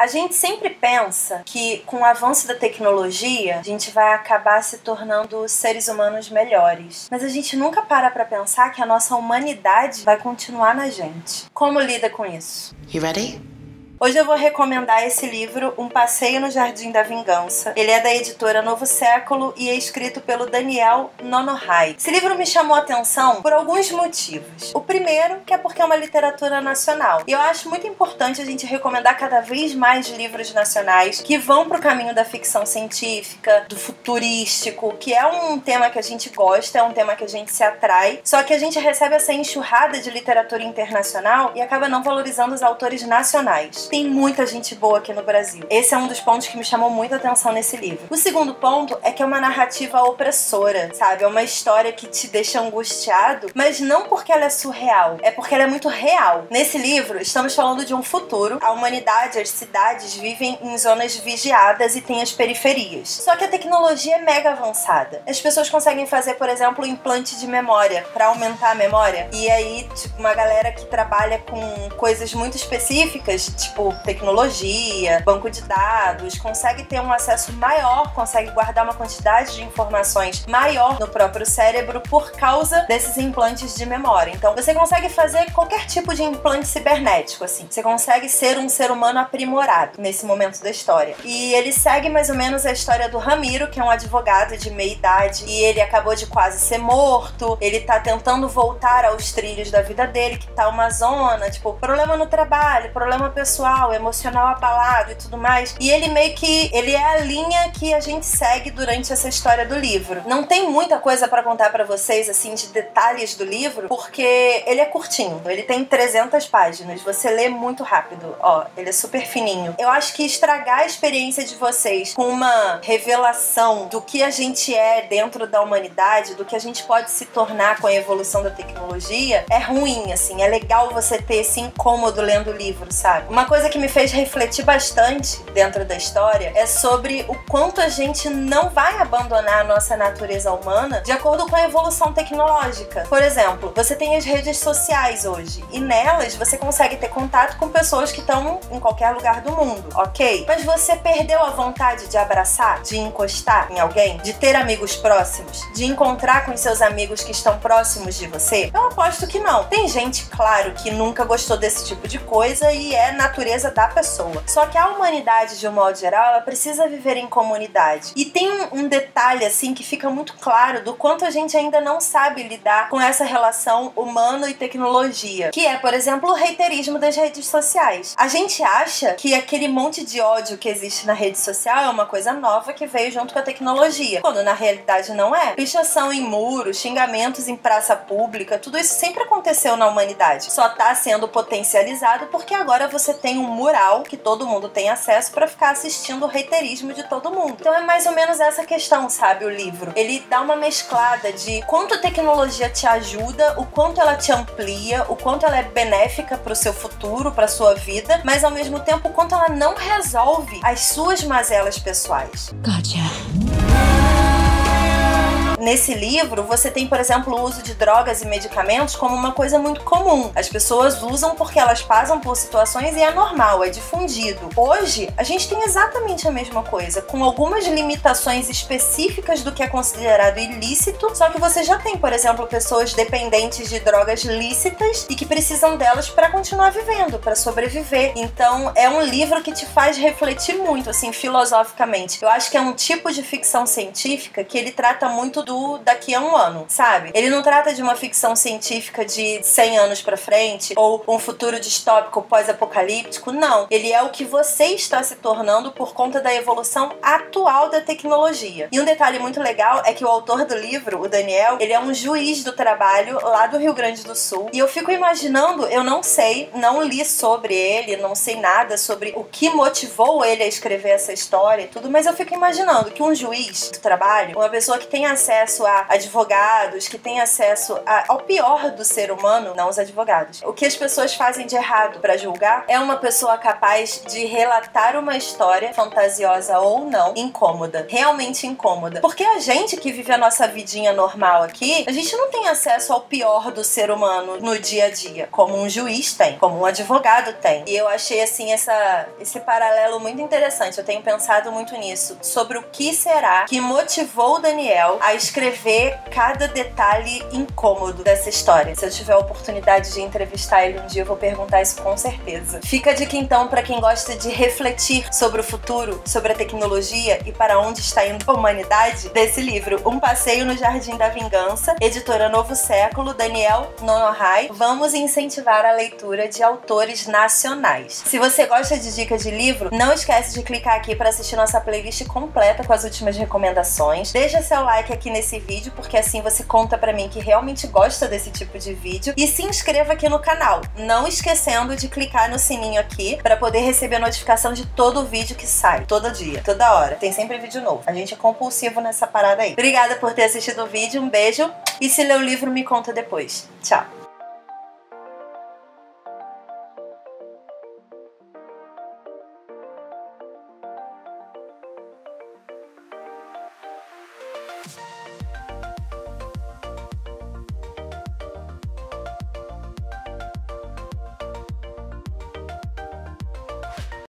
A gente sempre pensa que com o avanço da tecnologia, a gente vai acabar se tornando seres humanos melhores. Mas a gente nunca para pra pensar que a nossa humanidade vai continuar na gente. Como lida com isso? You ready? Hoje eu vou recomendar esse livro, Um Passeio no Jardim da Vingança. Ele é da editora Novo Século e é escrito pelo Daniel Nonohai. Esse livro me chamou a atenção por alguns motivos. O primeiro, que é porque é uma literatura nacional. E eu acho muito importante a gente recomendar cada vez mais livros nacionais que vão pro caminho da ficção científica, do futurístico, que é um tema que a gente gosta, é um tema que a gente se atrai, só que a gente recebe essa enxurrada de literatura internacional e acaba não valorizando os autores nacionais. Tem muita gente boa aqui no Brasil. Esse é um dos pontos que me chamou muita atenção nesse livro. O segundo ponto é que é uma narrativa opressora, sabe? É uma história que te deixa angustiado, mas não porque ela é surreal, é porque ela é muito real. Nesse livro, estamos falando de um futuro. A humanidade, as cidades vivem em zonas vigiadas e tem as periferias. Só que a tecnologia é mega avançada. As pessoas conseguem fazer, por exemplo, um implante de memória para aumentar a memória. E aí, tipo, uma galera que trabalha com coisas muito específicas, tipo tecnologia, banco de dados, consegue ter um acesso maior, consegue guardar uma quantidade de informações maior no próprio cérebro por causa desses implantes de memória. Então você consegue fazer qualquer tipo de implante cibernético, assim. Você consegue ser um ser humano aprimorado nesse momento da história. E ele segue mais ou menos a história do Ramiro, que é um advogado de meia idade, e ele acabou de quase ser morto, ele tá tentando voltar aos trilhos da vida dele, que tá uma zona, tipo, problema no trabalho, problema pessoal, emocional abalado e tudo mais. E ele meio que... ele é a linha que a gente segue durante essa história do livro. Não tem muita coisa pra contar pra vocês, assim, de detalhes do livro, porque ele é curtinho. Ele tem 300 páginas. Você lê muito rápido. Ó, ele é super fininho. Eu acho que estragar a experiência de vocês com uma revelação do que a gente é dentro da humanidade, do que a gente pode se tornar com a evolução da tecnologia, é ruim, assim. É legal você ter esse incômodo lendo o livro, sabe? Uma coisa que me fez refletir bastante dentro da história é sobre o quanto a gente não vai abandonar a nossa natureza humana de acordo com a evolução tecnológica. Por exemplo, você tem as redes sociais hoje e nelas você consegue ter contato com pessoas que estão em qualquer lugar do mundo, ok? Mas você perdeu a vontade de abraçar, de encostar em alguém, de ter amigos próximos, de encontrar com os seus amigos que estão próximos de você? Eu aposto que não. Tem gente, claro, que nunca gostou desse tipo de coisa e é natureza da pessoa. Só que a humanidade, de um modo geral, ela precisa viver em comunidade. E tem um detalhe, assim, que fica muito claro do quanto a gente ainda não sabe lidar com essa relação humano e tecnologia, que é, por exemplo, o haterismo das redes sociais. A gente acha que aquele monte de ódio que existe na rede social é uma coisa nova que veio junto com a tecnologia, quando na realidade não é. Pichação em muros, xingamentos em praça pública, tudo isso sempre aconteceu na humanidade. Só tá sendo potencializado porque agora você tem um mural que todo mundo tem acesso pra ficar assistindo o haterismo de todo mundo. Então é mais ou menos essa questão, sabe, o livro. Ele dá uma mesclada de quanto a tecnologia te ajuda, o quanto ela te amplia, o quanto ela é benéfica pro seu futuro, pra sua vida, mas ao mesmo tempo o quanto ela não resolve as suas mazelas pessoais. Gotcha. Nesse livro, você tem, por exemplo, o uso de drogas e medicamentos como uma coisa muito comum. As pessoas usam porque elas passam por situações e é normal, é difundido. Hoje, a gente tem exatamente a mesma coisa, com algumas limitações específicas do que é considerado ilícito, só que você já tem, por exemplo, pessoas dependentes de drogas lícitas e que precisam delas para continuar vivendo, para sobreviver. Então, é um livro que te faz refletir muito, assim, filosoficamente. Eu acho que é um tipo de ficção científica que ele trata muito do daqui a um ano, sabe? Ele não trata de uma ficção científica de 100 anos pra frente ou um futuro distópico pós-apocalíptico, não. Ele é o que você está se tornando por conta da evolução atual da tecnologia. E um detalhe muito legal é que o autor do livro, o Daniel, ele é um juiz do trabalho lá do Rio Grande do Sul. E eu fico imaginando, eu não sei, não li sobre ele, não sei nada sobre o que motivou ele a escrever essa história e tudo, mas eu fico imaginando que um juiz do trabalho, uma pessoa que tem acesso acesso a advogados, que tem acesso ao pior do ser humano, não os advogados. O que as pessoas fazem de errado pra julgar é uma pessoa capaz de relatar uma história, fantasiosa ou não, incômoda, realmente incômoda. Porque a gente que vive a nossa vidinha normal aqui, a gente não tem acesso ao pior do ser humano no dia a dia, como um juiz tem, como um advogado tem. E eu achei, assim, esse paralelo muito interessante. Eu tenho pensado muito nisso, sobre o que será que motivou o Daniel a escrever cada detalhe incômodo dessa história. Se eu tiver a oportunidade de entrevistar ele um dia, eu vou perguntar isso com certeza. Fica a dica, então, pra quem gosta de refletir sobre o futuro, sobre a tecnologia e para onde está indo a humanidade, desse livro, Um Passeio no Jardim da Vingança, editora Novo Século, Daniel Nonohai. Vamos incentivar a leitura de autores nacionais. Se você gosta de dicas de livro, não esquece de clicar aqui para assistir nossa playlist completa com as últimas recomendações. Deixa seu like aqui nesse vídeo, porque assim você conta pra mim que realmente gosta desse tipo de vídeo. E se inscreva aqui no canal, não esquecendo de clicar no sininho aqui para poder receber a notificação de todo o vídeo que sai, todo dia, toda hora. Tem sempre vídeo novo. A gente é compulsivo nessa parada aí. Obrigada por ter assistido o vídeo, um beijo. E se ler o livro, me conta depois. Tchau!